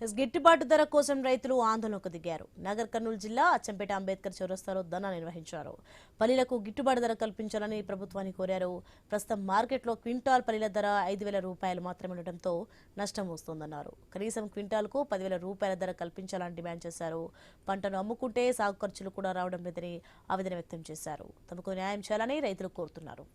గిట్టుబాటు ధర కోసం రైతులు ఆందోళనకు దిగారు. నగర్ కర్నూలు జిల్లా అచ్చంపేట అంబేద్కర్ చౌరస్తాలో ధర్నా నిర్వహించారు. పల్లీలకు గిట్టుబాటు ధర కల్పించాలని ప్రభుత్వాన్ని కోరారు. ప్రస్తుతం మార్కెట్లో క్వింటాల్ పల్లీల ధర 5,000 రూపాయలు మాత్రమే ఉండటంతో నష్టం వస్తోందన్నారు. కనీసం క్వింటాల్కు 10,000 రూపాయల ధర కల్పించాలని డిమాండ్ చేశారు. పంటను అమ్ముకుంటే సాగు ఖర్చులు కూడా రావడం లేదని ఆవేదన వ్యక్తం చేశారు. తమకు న్యాయం చేయాలని రైతులు కోరుతున్నారు.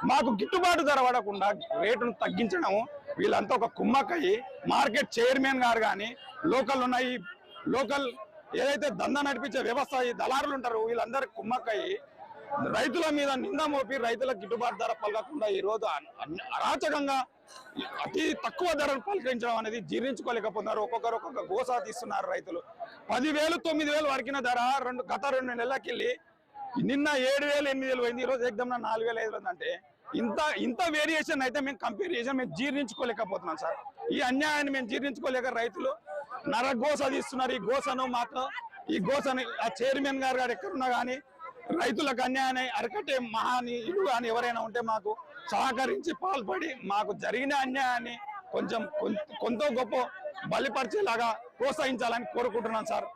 మాకు గిట్టుబాటు ధర పడకుండా రేటును తగ్గించడం వీళ్ళంతా ఒక కుమ్మక్కయ్యి మార్కెట్ చైర్మన్ గారు కానీ లోకల్ ఏదైతే దందా నడిపించే వ్యవస్థ ఈ దళారులు ఉంటారు వీళ్ళందరూ కుమ్మక్కయ్యి రైతుల మీద నింద మోపి రైతులకు గిట్టుబాటు ధర పలకకుండా ఈ రోజు అరాచకంగా అతి తక్కువ ధరను పలకరించడం అనేది జీర్ణించుకోలేకపోతున్నారు. ఒక్కొక్క గోసా తీస్తున్నారు రైతులు. 10,000 9,000 వరకిన ధర గత 2 నెలలకెళ్ళి నిన్న 7,000 8,000 పోయింది. ఈ రోజు ఏకదమ్ 4,500 అంటే ఇంత వేరియేషన్ అయితే మేము కంపేర్ చేసాం. మేము జీర్ణించుకోలేకపోతున్నాం సార్. ఈ అన్యాయాన్ని మేము జీర్ణించుకోలేక రైతులు నరగోస తీస్తున్నారు. ఈ గోసని ఆ చైర్మన్ గారు ఎక్కడున్నా కానీ రైతులకు అన్యాయాన్ని అరికట్టే మహానీయులు కానీ ఎవరైనా ఉంటే మాకు సహకరించి పాల్పడి మాకు జరిగిన అన్యాయాన్ని కొంత గొప్ప బలిపరిచేలాగా ప్రోత్సహించాలని కోరుకుంటున్నాం సార్.